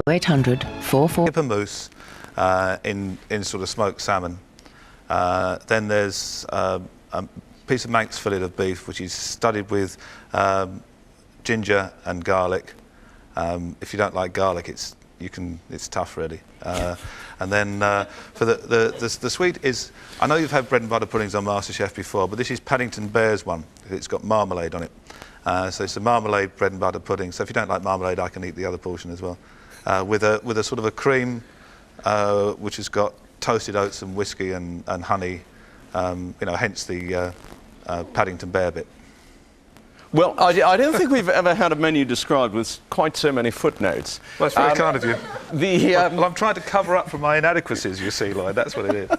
0800 44. Hipper mousse in sort of smoked salmon. Then there's a piece of Manx fillet of beef, which is studded with ginger and garlic. If you don't like garlic, it's tough, really. And then for the sweet is, I know you've had bread and butter puddings on Masterchef before, but this is Paddington Bear's one. It's got marmalade on it. So it's a marmalade bread and butter pudding. So if you don't like marmalade, I can eat the other portion as well. With a sort of a cream, which has got toasted oats and whiskey and honey. Hence the Paddington Bear bit. Well, I don't think we've ever had a menu described with quite so many footnotes. Well, that's very kind of you. Well, I'm trying to cover up for my inadequacies, you see, Lloyd. That's what it is.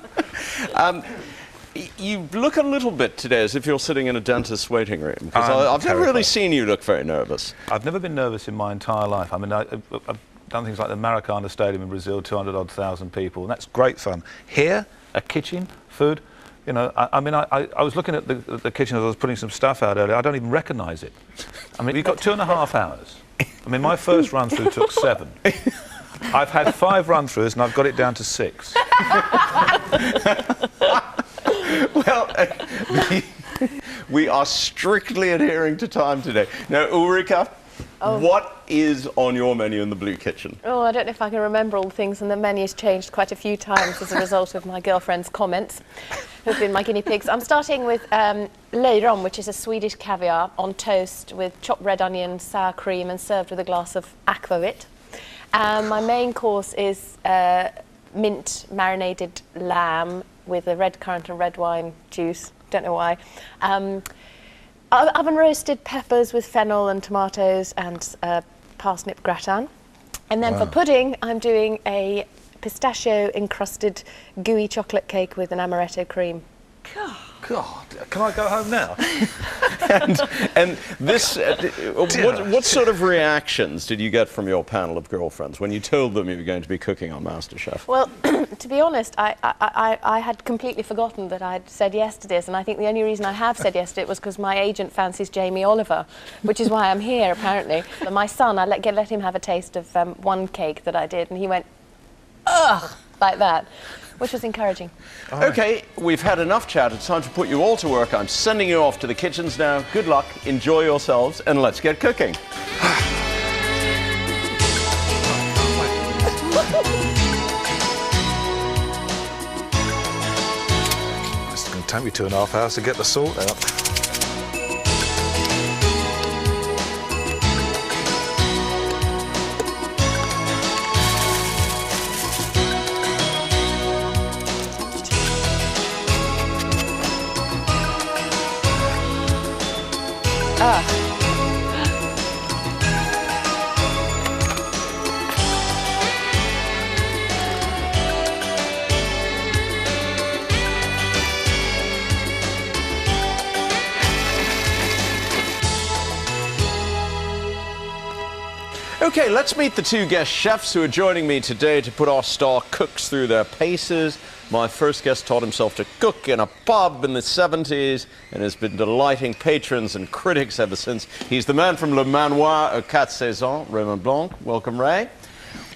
You look a little bit today as if you're sitting in a dentist's waiting room. Because I've never really seen you look very nervous. I've never been nervous in my entire life. I mean, I've done things like the Maracana Stadium in Brazil, 200,000 people, and that's great fun. Here, a kitchen, food. I was looking at the kitchen as I was putting some stuff out earlier. I don't even recognise it. I mean, you've got 2.5 hours. I mean, my first run-through took 7. I've had 5 run-throughs and I've got it down to 6. Well, we are strictly adhering to time today. Now, Ulrika, what is on your menu in the Blue Kitchen? Oh, I don't know if I can remember all the things, and the menu's changed quite a few times as a result of my girlfriend's comments, who've been my guinea pigs. I'm starting with Raymond, which is a Swedish caviar on toast with chopped red onion, sour cream, and served with a glass of aquavit. My main course is mint marinated lamb with a red currant and red wine juice. Don't know why. Oven roasted peppers with fennel and tomatoes and parsnip gratin. And then for pudding, I'm doing a pistachio encrusted gooey chocolate cake with an amaretto cream. God, can I go home now? and this, what sort of reactions did you get from your panel of girlfriends when you told them you were going to be cooking on MasterChef? Well, to be honest, I had completely forgotten that I'd said yes to this, and I think the only reason I have said yes to it was because my agent fancies Jamie Oliver, which is why I'm here, apparently. But my son, I let him have a taste of one cake that I did, and he went, ugh, like that, which was encouraging. OK, we've had enough chat. It's time to put you all to work. I'm sending you off to the kitchens now. Good luck, enjoy yourselves, and let's get cooking. It's going to take me 2.5 hours to get the salt out. OK, let's meet the 2 guest chefs who are joining me today to put our star cooks through their paces. My first guest taught himself to cook in a pub in the 70s and has been delighting patrons and critics ever since. He's the man from Le Manoir aux 4 Saisons, Raymond Blanc. Welcome, Ray.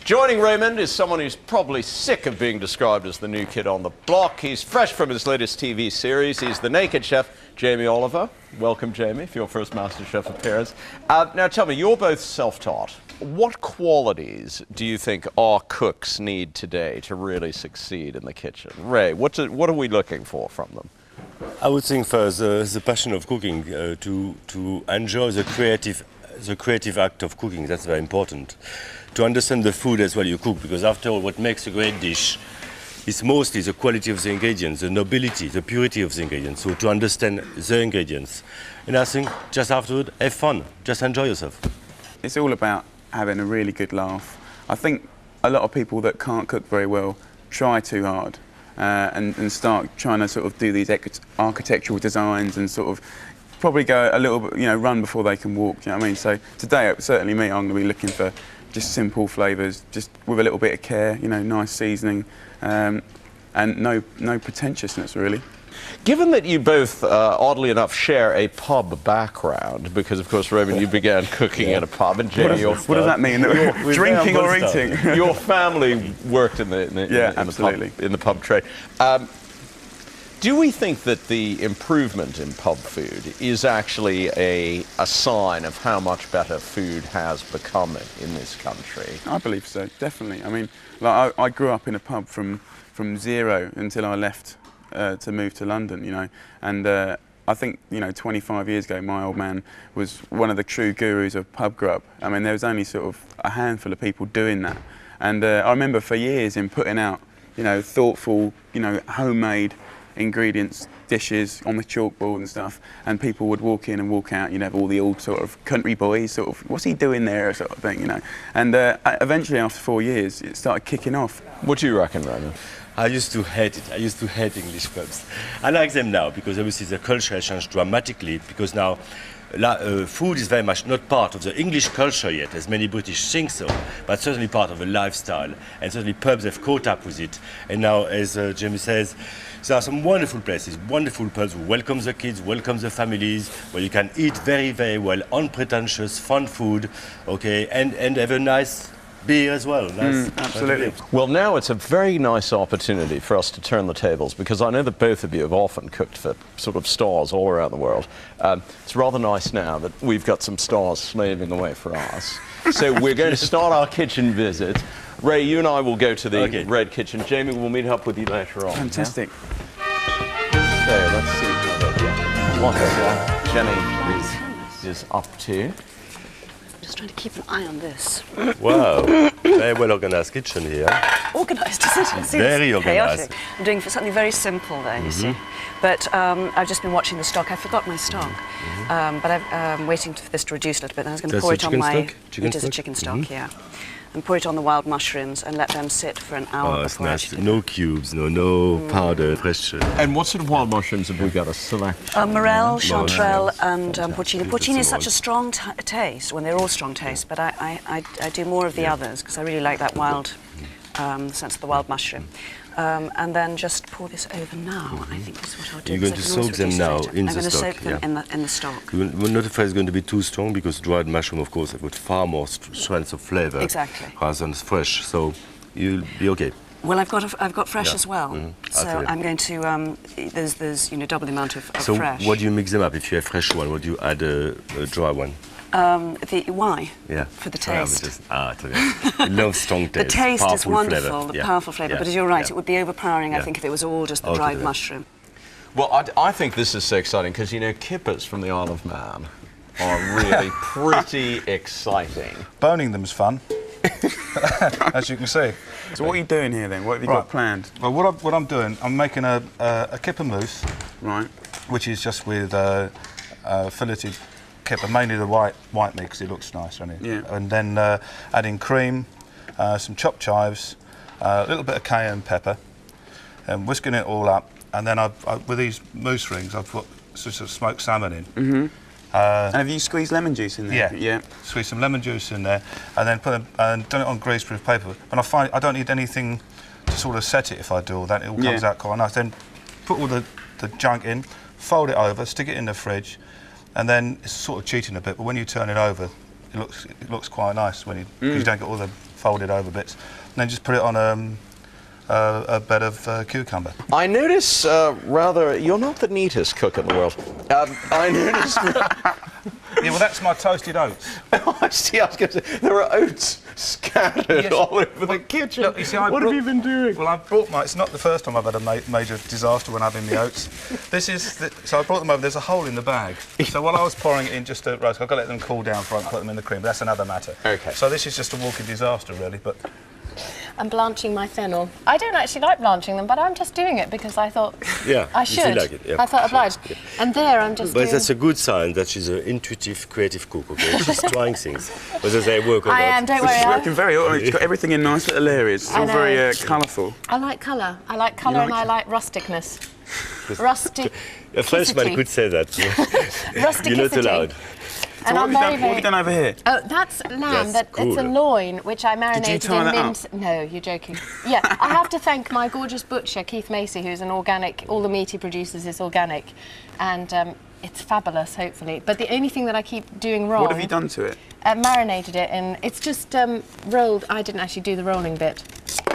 Joining Raymond is someone who's probably sick of being described as the new kid on the block. He's fresh from his latest TV series. He's the naked chef, Jamie Oliver. Welcome, Jamie, for your first MasterChef appearance. Now, tell me, you're both self-taught. What qualities do you think our cooks need today to really succeed in the kitchen? Ray, what are we looking for from them? I would think first the passion of cooking, to enjoy the creative act of cooking. That's very important. To understand the food as well you cook, because after all, what makes a great dish is mostly the quality of the ingredients, the nobility, the purity of the ingredients. So to understand the ingredients. And I think just afterward, have fun, just enjoy yourself. It's all about having a really good laugh. I think a lot of people that can't cook very well try too hard and start trying to sort of do these architectural designs and sort of probably go a little bit, run before they can walk, you know what I mean? So today, certainly me, I'm going to be looking for just simple flavours, just with a little bit of care, nice seasoning, and no pretentiousness, really. Given that you both, oddly enough, share a pub background, because of course, Raymond, you began cooking in a pub, and Jamie, What does that mean? Drinking or eating? your family worked in the pub trade. Do we think that the improvement in pub food is actually a sign of how much better food has become in this country? I believe so, definitely. I mean, like, I grew up in a pub from zero until I left to move to London, you know, and I think, you know, 25 years ago, my old man was one of the true gurus of pub grub. I mean, there was only sort of a handful of people doing that, and I remember for years him putting out, you know, thoughtful, you know, homemade ingredients, dishes on the chalkboard and stuff, and people would walk in and walk out, you know, all the old sort of country boys, sort of, what's he doing there, sort of thing, you know. And eventually, after 4 years, it started kicking off. What do you reckon, Raymond? I used to hate it. I used to hate English pubs. I like them now because obviously the culture has changed dramatically, because now food is very much not part of the English culture yet, as many British think so, but certainly part of a lifestyle, and certainly pubs have caught up with it. And now, as Jamie says, there are some wonderful places, wonderful pubs who welcome the kids, welcome the families, where you can eat very, very well, unpretentious, fun food, okay, and have a nice beer as well. Absolutely. Well, now it's a very nice opportunity for us to turn the tables, because I know that both of you have often cooked for sort of stars all around the world. It's rather nice now that we've got some stars slaving away for us. So we're going to start our kitchen visit. Ray, you and I will go to the Red Kitchen. Jamie, we'll meet up with you later on. Fantastic. Yeah? So let's see what Jenny is up to. Just trying to keep an eye on this. Wow, very well organised kitchen here. Organised, is it? It seems Very organised. chaotic. I'm doing something very simple there, you see. But I've just been watching the stock. I forgot my stock. But I'm waiting for this to reduce a little bit. Then I was going to pour it on my... It is a chicken stock, yeah. And pour it on the wild mushrooms and let them sit for an hour before I nice. actually... No cubes, no powder, fresh. And what sort of wild mushrooms have we got? A selection? Morel, chanterelle and porcini. Porcini is such a strong taste, when they're all strong taste, but I do more of the others, because I really like that wild sense of the wild mushroom. And then just pour this over now, I think is what I'll do. You're going to soak them now in the stock? I'm going to soak them in the stock. You're not afraid it's going to be too strong, because dried mushroom, of course, have got far more strength of flavour. Exactly. Rather than fresh, so you'll be okay. Well, I've got fresh as well. So I'm going to, there's you know, double the amount of fresh. So what do you mix them up? If you have fresh one, what do you add a dry one? Why? Yeah. For the taste. It loves strong taste. The taste is wonderful, flavor. the powerful flavour, but you're right, it would be overpowering, I think, if it was all just the dried mushroom. Well, I think this is so exciting, because, you know, kippers from the Isle of Man are really pretty exciting. Boning them's fun, as you can see. So what are you doing here then? What have you got planned? Well, what I'm doing, I'm making a kipper mousse, Right. which is just with filleted kipper, mainly the white meat, because it looks nice, doesn't it? Yeah. And then adding cream, some chopped chives, a little bit of cayenne pepper, and whisking it all up. And then with these mousse rings, I've put sort of smoked salmon in. And have you squeezed lemon juice in there? Yeah. Squeeze some lemon juice in there, and then done it on greaseproof paper. And I find I don't need anything to sort of set it. If I do all that, it all comes out quite nice. Then put all the junk in, fold it over, stick it in the fridge, and then it's sort of cheating a bit. But when you turn it over, it looks quite nice when because you don't get all the folded over bits. And then just put it on a bed of cucumber. I notice, you're not the neatest cook in the world. I noticed... Yeah, well, that's my toasted oats. I see, I was going to say, there are oats scattered all over the kitchen. Look, you see, what have you been doing? Well, I brought it's not the first time I've had a major disaster when having the oats. So I brought them over, there's a hole in the bag. So while I was pouring it in just to roast, I've got to let them cool down before I put them in the cream, but that's another matter. Okay. So this is just a walking disaster, really, but... I'm blanching my fennel. I don't actually like blanching them, but I'm just doing it because I thought I should. You feel like it, yeah. I felt obliged. Yeah. And there I'm just But that's a good sign that she's an intuitive, creative cook, okay? She's trying things, whether they work or not. I am, don't worry. It's working very well. It's got everything in nice little areas. It's all very colourful. I like colour. I like colour and I like rusticness. A Frenchman could say that. Rusticity. You're not allowed. So what have you done over here? Oh, that's lamb. Cool. It's a loin, which I marinated tie in that mint. No, you're joking. Yeah, I have to thank my gorgeous butcher, Keith Macy, who's an organic. All the meat he produces is organic, and it's fabulous, hopefully. But the only thing that I keep doing wrong. What have you done to it? Marinated it, and it's just rolled. I didn't actually do the rolling bit.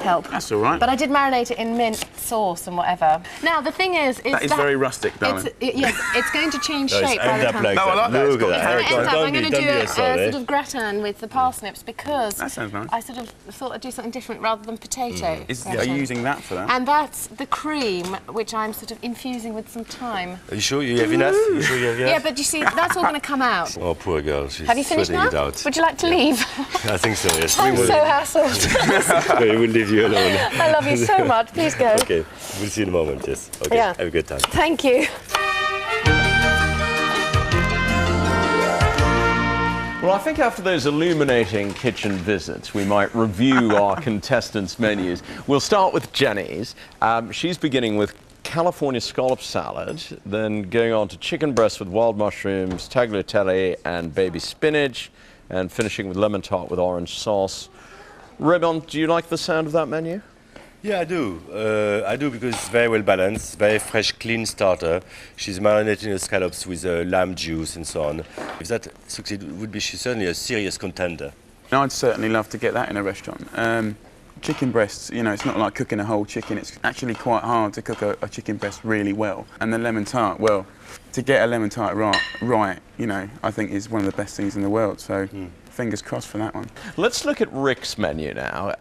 Help. That's all right. But I did marinate it in mint sauce and whatever. Now the thing is, that is very rustic, darling. Yes, it's going to change No, shape by the time. like No, I like that. Look at that. I'm going to do a sorry. sort of gratin with the parsnips because That sounds nice. I sort of thought I'd do something different rather than potato. Are you using that for that? And that's the cream, which I'm sort of infusing with some thyme. Are you sure you have enough? You sure you have enough? Yeah, but you see, that's all going to come out. Oh, poor girl. She's Have you finished sweating now? it out. Would you like to leave? I think so, yes. I'm so hassled. We will leave you alone. I love you so much. Please go. Okay, we'll see you in a moment, yes. Okay, Yeah. have a good time. Thank you. Well, I think after those illuminating kitchen visits, we might review our contestants' menus. We'll start with Jenny's. She's beginning with California scallop salad, then going on to chicken breast with wild mushrooms, tagliatelle and baby spinach, and finishing with lemon tart with orange sauce. Raymond, do you like the sound of that menu? Yeah, I do. I do because it's very well balanced, very fresh, clean starter. She's marinating the scallops with lamb juice and so on. If that succeeds, would be certainly a serious contender. I'd certainly love to get that in a restaurant. Chicken breasts, you know, it's not like cooking a whole chicken. It's actually quite hard to cook a chicken breast really well. And the lemon tart, well, to get a lemon tart right, you know, I think is one of the best things in the world. So fingers crossed for that one. Let's look at Rick's menu now.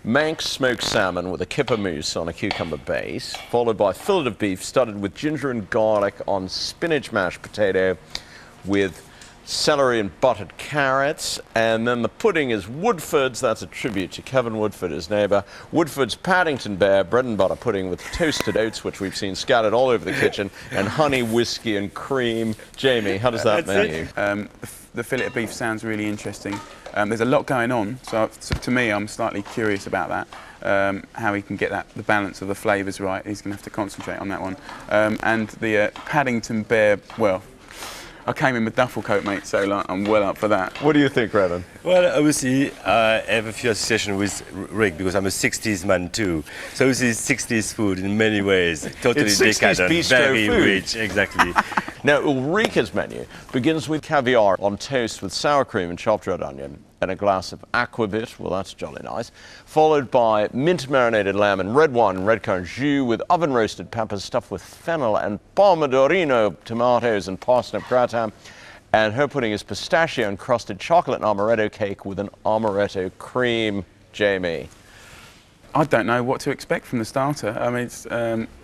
Manx smoked salmon with a kipper mousse on a cucumber base, followed by fillet of beef studded with ginger and garlic on spinach mashed potato with celery and buttered carrots. And then the pudding is Woodford's. That's a tribute to Kevin Woodford, his neighbour. Woodford's Paddington Bear bread and butter pudding with toasted oats, which we've seen scattered all over the kitchen, and honey, whiskey and cream. Jamie, how does that menu? The fillet of beef sounds really interesting. There's a lot going on, so to me, I'm slightly curious about that. How he can get the balance of the flavours right. He's going to have to concentrate on that one. And the Paddington Bear, well, I came in with duffel coat, mate, so like, I'm well up for that. What do you think, Raymond? Well, obviously, I have a few associations with Rick because I'm a 60s man too. So this is 60s food in many ways. Totally It's 60s decadent, bistro very food. rich, exactly. Now, Ulrika's menu begins with caviar on toast with sour cream and chopped red onion and a glass of aquavit, well, that's jolly nice, followed by mint-marinated lamb and red wine and red currant jus with oven-roasted peppers stuffed with fennel and pomodorino tomatoes and parsnip gratin. And her pudding is pistachio-encrusted chocolate and amaretto cake with an amaretto cream. Jamie? I don't know what to expect from the starter. I mean,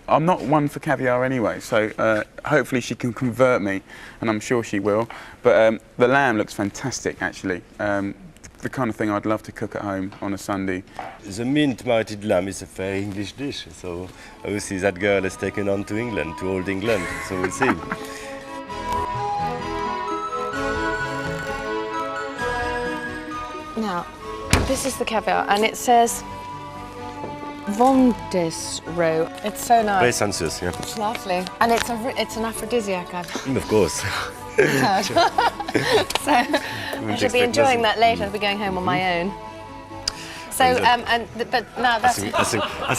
I'm not one for caviar anyway, so hopefully she can convert me, and I'm sure she will. But the lamb looks fantastic, actually. The kind of thing I'd love to cook at home on a Sunday. The mint-marinated lamb is a very English dish, so obviously that girl has taken on to England, to old England, so we'll see. Now, this is the caviar, and it says Vondesro. It's so nice. Very sensuous, yeah. It's lovely, and it's an aphrodisiac, I've Of course. heard. So I should be enjoying that later. I'll be going home on my own. So, but now that's. I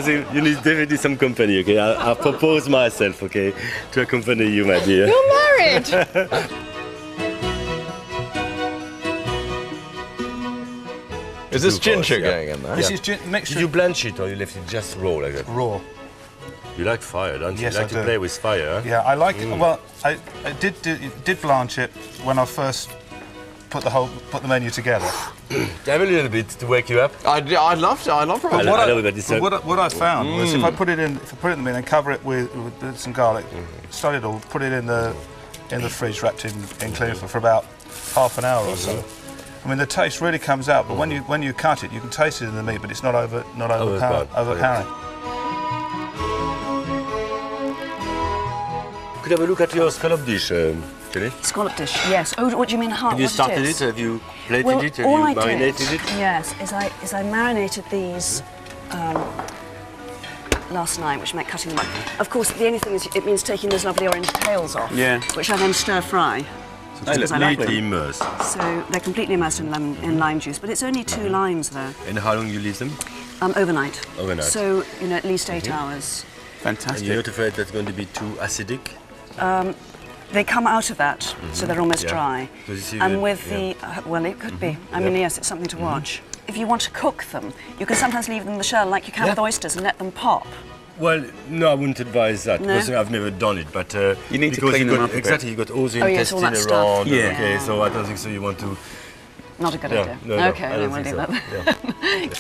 think you need definitely some company, okay? I propose myself, okay, to accompany you, my dear. You're married. Is this Too fast, ginger yeah. going in there? This is mixture. Did you blanch it or you left it just raw like that? Raw. You like fire, don't you? Yes, You like I to do. play with fire, huh? Yeah, I like it. Well, I did blanch it when I first put the menu together. Have a little bit to wake you up. I love it. I love it, it's What I found was if I put it in the bin and cover it with some garlic, start it all, put it in the fridge wrapped in cling film for about half an hour or so. I mean, the taste really comes out, but when you cut it, you can taste it in the meat, but it's not overpowering. Could have a look at your scallop dish, Jenny? Scallop dish, yes. Oh, what do you mean? Have you started it? Have you plated Well, it? Have all you I marinated did, it? yes, is I marinated these last night, which meant cutting them up. Of course, the only thing is it means taking those lovely orange tails off, Yeah. which I then stir fry. They look I like lovely. immersed. So they're completely immersed in lime juice, but it's only 2 limes though. And how long you leave them? Overnight. Overnight. So, you know, at least 8 hours. And Fantastic. you're not afraid that's going to be too acidic? They come out of that, so they're almost Yeah. dry. So you see And the- with the, well, it could be. I mean, yes, it's something to watch. If you want to cook them, you can sometimes leave them in the shell like you can with oysters and let them pop. Well, no, I wouldn't advise that. No? Because I've never done it, but You need to because clean you them got, up a bit. exactly, you got all the Oh, yes, all intestine that stuff. around. Yeah. Okay, so I don't think so. You want to. Not a good Yeah, idea. no, no, Okay, I then don't we'll think do so. that. Yeah.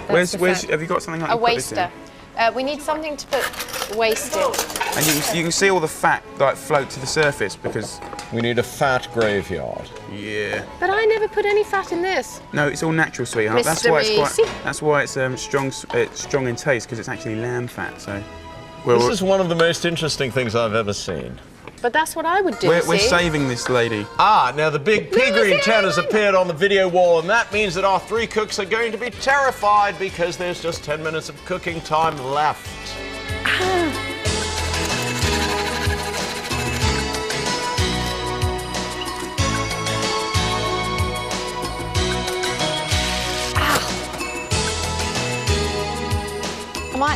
Where's, the where's, fact. have you got something like A you put this in? waster. We need something to put waste in. And you can see all the fat like float to the surface because, We need a fat graveyard. yeah. But I never put any fat in this. No, it's all natural, sweetheart. That's Mr. why it's Macy. quite. That's why it's strong in taste because it's actually lamb fat. So, This is one of the most interesting things I've ever seen. But that's what I would do, we're see? saving this lady. Ah, now the big pea green tent has appeared on the video wall, and that means that our 3 cooks are going to be terrified because there's just 10 minutes of cooking time left.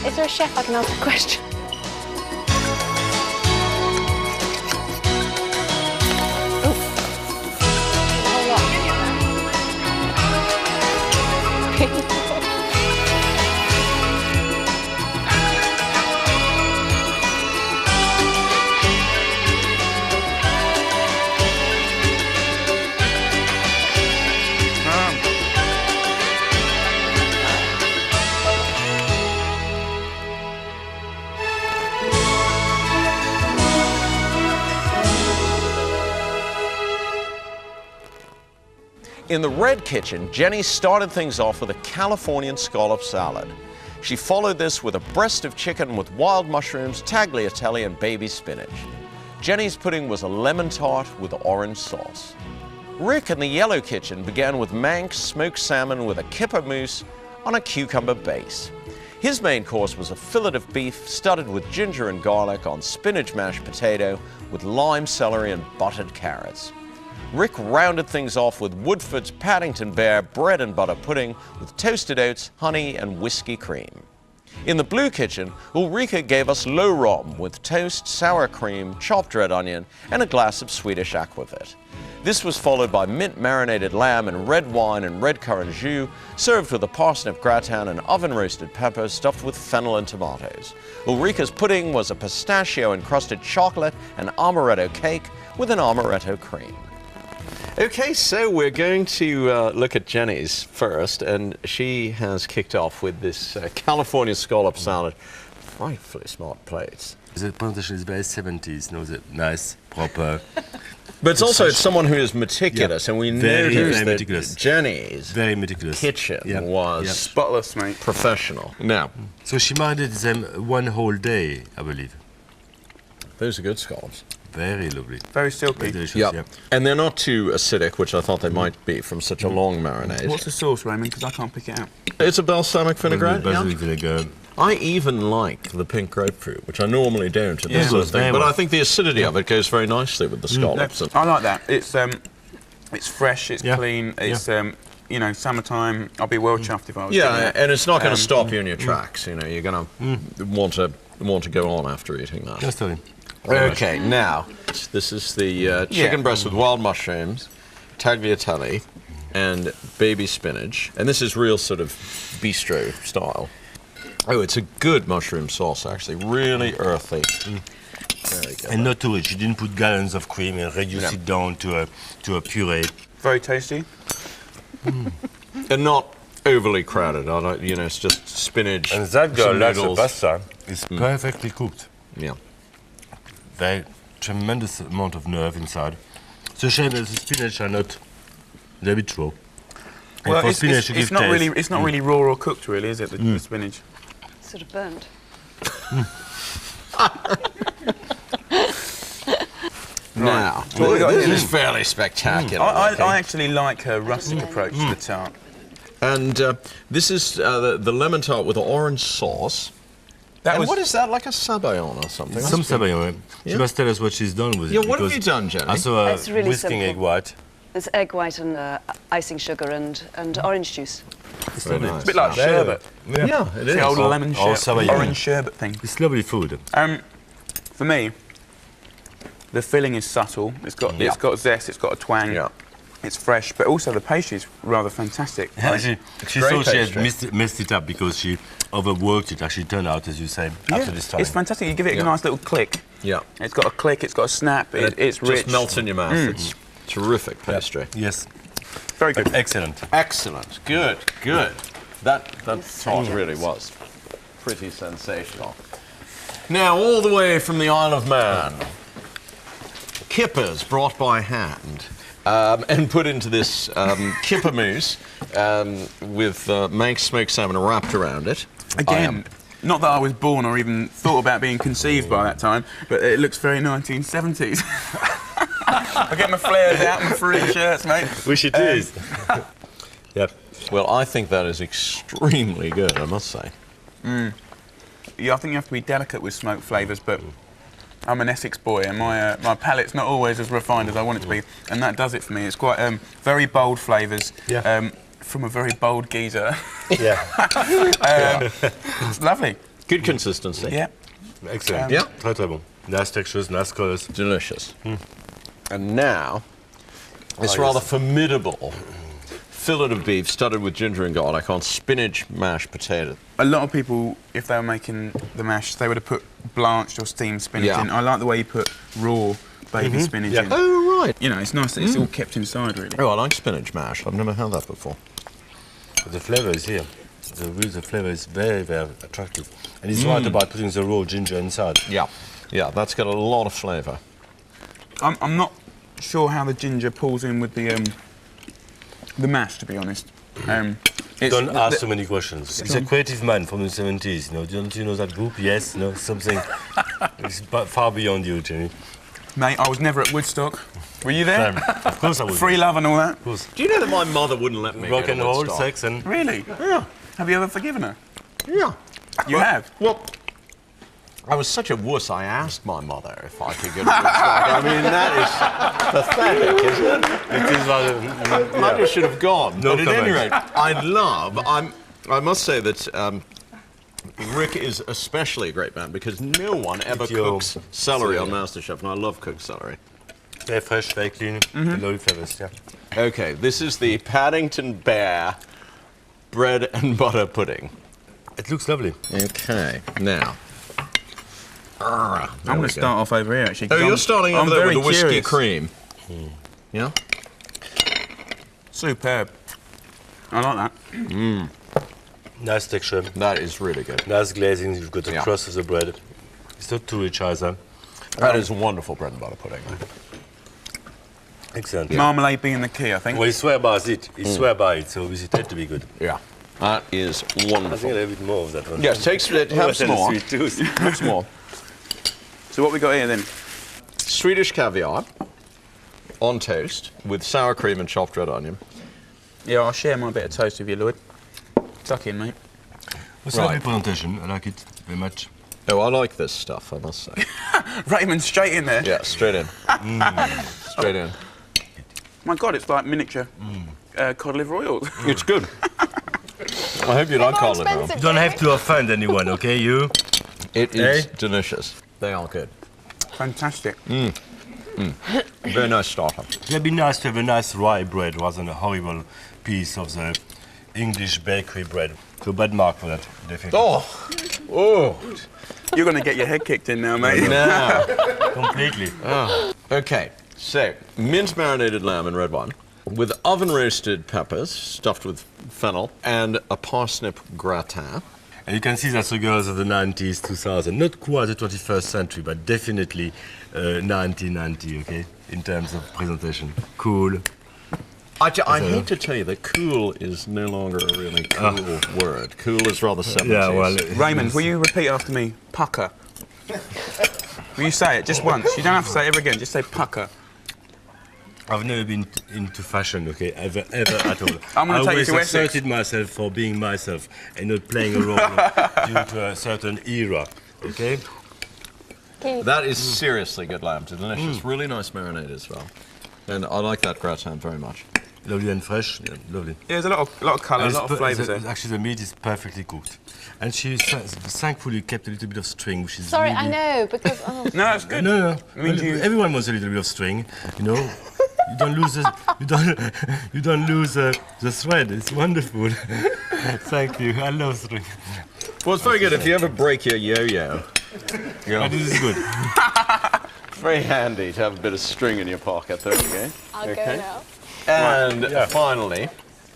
Is there a chef I can ask a question? In the red kitchen, Jenny started things off with a Californian scallop salad. She followed this with a breast of chicken with wild mushrooms, tagliatelle, and baby spinach. Jenny's pudding was a lemon tart with orange sauce. Rick in the yellow kitchen began with Manx smoked salmon with a kipper mousse on a cucumber base. His main course was a fillet of beef studded with ginger and garlic on spinach mashed potato with lime celery and buttered carrots. Rick rounded things off with Woodford's Paddington Bear bread and butter pudding with toasted oats, honey, and whiskey cream. In the blue kitchen, Ulrika gave us low rom with toast, sour cream, chopped red onion, and a glass of Swedish aquavit. This was followed by mint-marinated lamb and red wine and red currant jus, served with a parsnip gratin and oven-roasted peppers stuffed with fennel and tomatoes. Ulrika's pudding was a pistachio-encrusted chocolate and amaretto cake with an amaretto cream. Okay, so we're going to look at Jenny's first, and she has kicked off with this California scallop salad. Frightfully smart plates. The presentation is very 70s, no, the nice, proper. But it's someone who is meticulous, and we Very, noticed very that meticulous. Jenny's Very meticulous. kitchen Yeah. was Yeah. Spotless, mate. professional. Now, So she minded them one whole day, I believe. those are good scallops. Very lovely. Very Very silky. delicious, Yep. yeah. And they're not too acidic, which I thought they might be from such a long marinade. What's the sauce, Raymond? Because I can't pick it out. It's a balsamic vinaigrette. Basil Yeah. vinegar. I even like the pink grapefruit, which I normally don't in Yeah. this sort of Very thing. But well. I think the acidity of it goes very nicely with the scallops. And- I like that. It's fresh. It's Yeah. clean. It's you know, summertime. I'll be well chuffed if I was. Yeah, doing that. and it's not going to stop you in your tracks. You know, you're going to want to go on after eating that. Just tell him. Okay, now this is the chicken breast with wild mushrooms, tagliatelle, and baby spinach, and this is real sort of bistro style. Oh, it's a good mushroom sauce, actually, really earthy. Very good. And not too rich. She didn't put gallons of cream and reduce No. it down to a puree. Very tasty. And not overly crowded. I don't, you know, it's just spinach. And that girl some likes the noodles. pasta. It's perfectly cooked. Yeah. Very tremendous amount of nerve inside. It's a shame that the spinach are not. They're a bit raw. And for spinach to give not taste. really. It's not really raw or cooked, really, is it? The spinach. Sort of burnt. Now, Well, this is fairly spectacular. I actually like her rustic approach to the tart. And this is the lemon tart with orange sauce. What is that, like a sabayon or something? Some sabayon. She must tell us what she's done with it. Yeah, what have you done, Jenny? I saw It's really whisking simple. egg white. It's egg white and icing sugar and orange juice. It's Very lovely. nice. A bit like sherbet. Yeah, it is. The old lemon Or sherbet, sabayon. orange sherbet thing. It's lovely food. For me, the filling is subtle. It's got zest. It's got a twang. Yeah. It's fresh, but also the pastry is rather fantastic. She great thought she had pastry. messed it up because she overworked it. Actually turned out, as you say, after this time. It's fantastic. You give it a nice little click. Yeah. It's got a click. It's got a snap. It's rich. Just melts in your mouth. It's terrific pastry. Yes. Very good. Excellent. Excellent. Good. Good. That tart really was pretty sensational. Now, all the way from the Isle of Man, kippers brought by hand and put into this kipper mousse with Manx smoked salmon wrapped around it. Again, not that I was born or even thought about being conceived by that time, but it looks very 1970s. I get my flares out and my free shirts, mate. Wish it is. Yep. Well, I think that is extremely good, I must say. Yeah, I think you have to be delicate with smoked flavours, but I'm an Essex boy, and my palate's not always as refined as I want it to be, and that does it for me. It's quite very bold flavours from a very bold geezer. Yeah. It's lovely. Good consistency. Yeah. Excellent. Yeah. Très très bon. Nice textures, nice colors. Delicious. And now, this rather formidable fillet of beef studded with ginger and garlic on spinach mashed potato. A lot of people, if they were making the mash, they would have put blanched or steamed spinach Yeah. in. I like the way you put raw baby spinach in. Oh, right. You know, it's nice that it's all kept inside, really. Oh, I like spinach mash. I've never had that before. The flavor is here. The flavor is very, very attractive. And it's right about putting the raw ginger inside. Yeah. Yeah, that's got a lot of flavour. I'm not sure how the ginger pulls in with the mash, to be honest. Don't ask so many questions. It's a creative man from the 70s. You know, don't you know that group? Yes, no, something. It's far beyond you, Jenny. Mate, I was never at Woodstock. Were you there? Of course I would. Free love and all that? Of course. Do you know that my mother wouldn't let me Rock go and to roll, Woodstock? sex and... Really? Yeah. Have you ever forgiven her? Yeah. You have? Well, I was such a wuss, I asked my mother if I could go to Woodstock. I mean, that is pathetic, isn't it? It is rather... I just should have gone. No but at any comment. rate, I must say that Rick is especially a great man because no one ever cooks celery on Masterchef, and I love cooked celery. Very fresh, very clean, lovely flavors, yeah. Okay, this is the Paddington Bear bread and butter pudding. It looks lovely. Okay, now. I'm going to start off over here, actually. Oh, 'cause you're starting I'm over there with very the whiskey curious. cream. Yeah? Superb. I like that. Nice texture, That is really good. nice glazing. You've got the Yeah. crust of the bread. It's not too rich either. That is wonderful bread and butter pudding. Excellent. Marmalade being the key, I think. Well, he swear by it. He swear by it, so it had to be good. Yeah. That is I think a wonderful. little bit more of that one. Yes, have some more. Sweet tooth. Have some more. So what we got here, then? Swedish caviar on toast with sour cream and chopped red onion. Yeah, I'll share my bit of toast with you, Lloyd. Tuck in, mate. What's the presentation? I like it very much. Oh, I like this stuff, I must say. Raymond, straight in there. Yeah, straight in. Straight in. My God, it's like miniature cod liver oil. It's good. I hope you like cod liver. expensive. You don't have to offend anyone, okay? You? It is delicious. They are good. Fantastic. Very nice starter. It'd be nice to have a nice rye bread rather than a horrible piece of the English bakery bread. So bad mark for that, definitely. Oh, You're going to get your head kicked in now, mate. now. Completely. Okay, so minced marinated lamb and red wine with oven roasted peppers stuffed with fennel and a parsnip gratin. And you can see that the girls of the 90s, 2000, not quite the 21st century, but definitely 1990, okay, in terms of presentation. Cool. I hate to tell you that cool is no longer a really cool word. Cool is rather 70s. Yeah, well... Raymond, will you repeat after me? Pucker. Will you say it just once? You don't have to say it ever again. Just say pucker. I've never been into fashion, okay, ever at all. I'm going to take you to I Essex. always asserted myself for being myself and not playing a role due to a certain era, okay? That is seriously good lamb. It's delicious. Really nice marinade as well. And I like that gratin very much. Lovely and fresh, yeah, lovely. Yeah, there's a lot of colour, a lot of flavours there. Actually, the meat is perfectly cooked. And she thankfully kept a little bit of string, which is Sorry, really... I know, because... Oh. No, that's good. No. I mean, Everyone wants a little bit of string, you know. You don't lose you don't lose the thread. It's wonderful. Thank you. I love string. Well, it's very good if you ever break your yo-yo. Yeah. This is good. Very handy to have a bit of string in your pocket. There we go. I'll go now. And finally,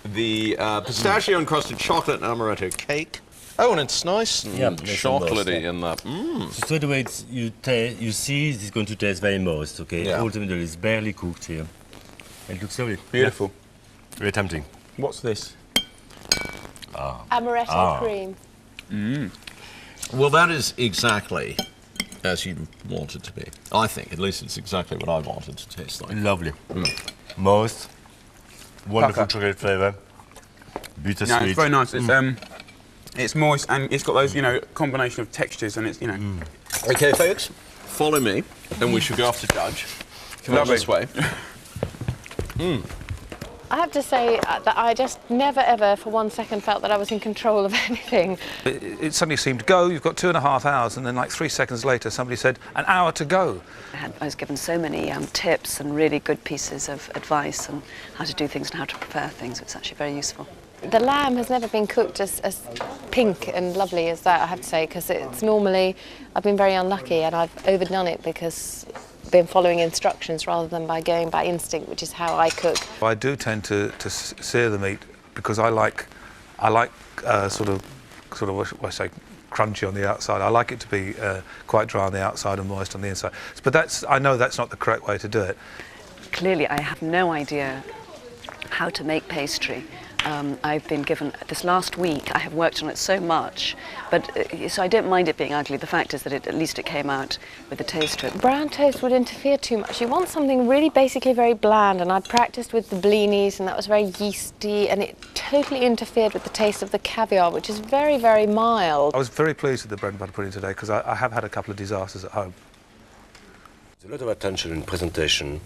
the pistachio encrusted chocolate and amaretto cake. Oh, and it's nice and chocolatey in that. So straight away, you see it's going to taste very moist, okay? Yeah. Ultimately, it's barely cooked here. It looks lovely. Beautiful. Yeah. Very tempting. What's this? Amaretto cream. Well, that is exactly as you want it to be. I think, at least it's exactly what I want it to taste like. Lovely. Moist. Wonderful chocolate flavour. Bittersweet. No, it's very nice. It's moist and it's got those, combination of textures and it's, Okay, folks, follow me, and we should go off to judge. Come on this way. I have to say that I just never ever for 1 second felt that I was in control of anything. It suddenly seemed go, you've got 2.5 hours, and then like 3 seconds later somebody said, an hour to go. I was given so many tips and really good pieces of advice on how to do things and how to prepare things. It's actually very useful. The lamb has never been cooked as pink and lovely as that, I have to say, because it's normally, I've been very unlucky and I've overdone it because I've been following instructions rather than by going by instinct, which is how I cook. I do tend to sear the meat because I like sort of what I say, crunchy on the outside. I like it to be quite dry on the outside and moist on the inside. But I know that's not the correct way to do it. Clearly, I have no idea how to make pastry. I've been given, this last week, I have worked on it so much, so I don't mind it being ugly. The fact is that at least it came out with a taste to it. Brown toast would interfere too much. You want something really basically very bland, and I practiced with the blinis, and that was very yeasty, and it totally interfered with the taste of the caviar, which is very, very mild. I was very pleased with the bread and butter pudding today because I have had a couple of disasters at home. There's a lot of attention in presentation,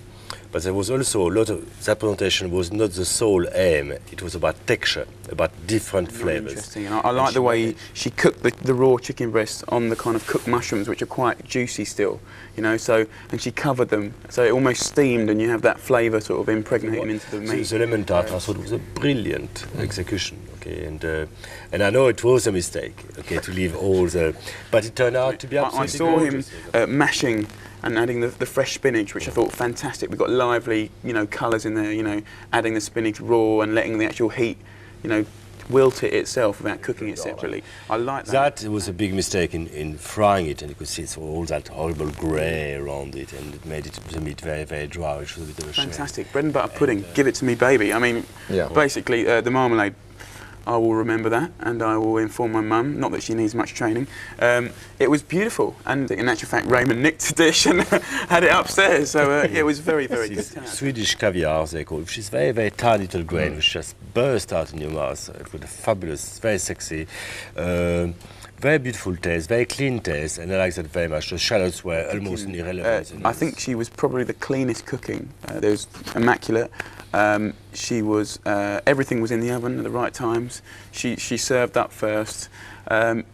but there was also a lot of, that presentation was not the sole aim, it was about texture, about different flavours. Interesting, and I like the way she cooked the raw chicken breasts on the kind of cooked mushrooms, which are quite juicy still, and she covered them, so it almost steamed and you have that flavour sort of impregnating into the meat. The lemon tart, I thought it was a brilliant execution, okay, and I know it was a mistake, okay, to leave all the, but it turned out to be absolutely I saw gorgeous. him mashing and adding the fresh spinach, which I thought fantastic. We've got lively, colours in there, adding the spinach raw and letting the actual heat, wilt it itself without cooking it separately. I like that. That was a big mistake in frying it, and you could see all that horrible grey around it, and it made the meat very, very dry, which was a bit of a shame. Fantastic. Bread and butter pudding, give it to me, baby. I mean, basically, the marmalade, I will remember that, and I will inform my mum, not that she needs much training. It was beautiful, and in actual fact, Raymond nicked the dish and had it upstairs, so it was very, very good. Swedish caviar, they call it, which is very, very tiny little grain, which just burst out in your mouth. It was fabulous, very sexy, very beautiful taste, very clean taste, and I like that very much. The shallots were almost irrelevant. I think she was probably the cleanest cooking. There was immaculate. She was everything was in the oven at the right times. She served up first, and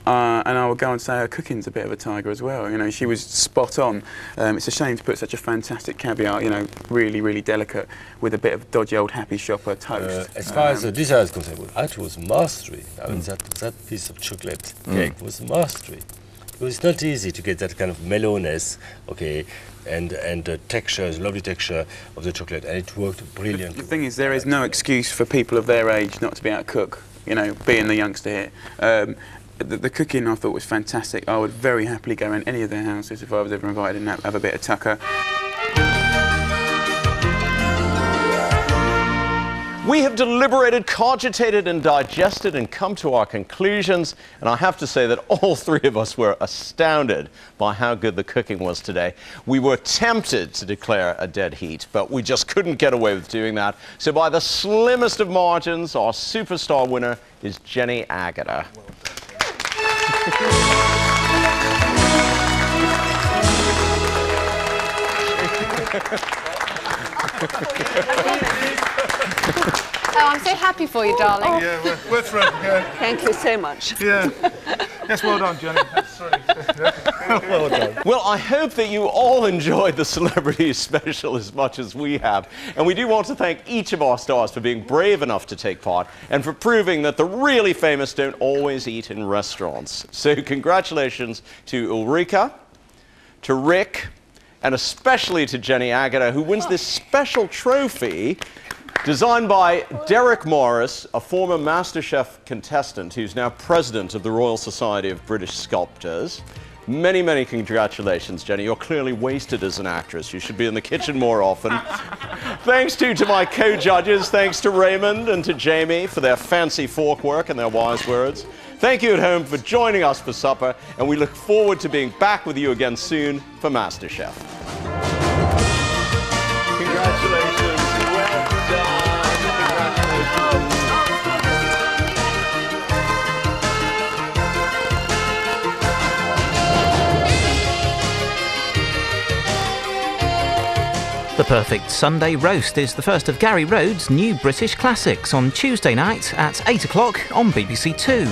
I would go and say her cooking's a bit of a tiger as well. She was spot on. It's a shame to put such a fantastic caviar, really, really delicate, with a bit of dodgy old Happy Shopper toast. As far as the dessert is concerned, that was mastery. I mean, that piece of chocolate cake was mastery. Because it's not easy to get that kind of mellowness, okay, and the texture, the lovely texture of the chocolate, and it worked brilliantly. The thing is, there is no excuse for people of their age not to be able to cook, being the youngster here. The cooking I thought was fantastic. I would very happily go in any of their houses if I was ever invited and have a bit of tucker. We have deliberated, cogitated and digested and come to our conclusions, and I have to say that all three of us were astounded by how good the cooking was today. We were tempted to declare a dead heat, but we just couldn't get away with doing that. So by the slimmest of margins, our superstar winner is Jenny Agutter. Oh, I'm so happy for you, darling. Yeah, we're thrilled. Yeah. Thank you so much. Yeah. Yes, well done, Jenny. That's right. Well done. Well, I hope that you all enjoyed the Celebrity Special as much as we have. And we do want to thank each of our stars for being brave enough to take part and for proving that the really famous don't always eat in restaurants. So congratulations to Ulrika, to Rick, and especially to Jenny Agutter, who wins this special trophy designed by Derek Morris, a former Masterchef contestant who's now president of the Royal Society of British Sculptors. Many, many congratulations, Jenny. You're clearly wasted as an actress. You should be in the kitchen more often. Thanks to my co-judges. Thanks to Raymond and to Jamie for their fancy fork work and their wise words. Thank you at home for joining us for supper, and we look forward to being back with you again soon for MasterChef. Congratulations. Well done. Congratulations. The Perfect Sunday Roast is the first of Gary Rhodes' new British classics on Tuesday night at 8 o'clock on BBC Two.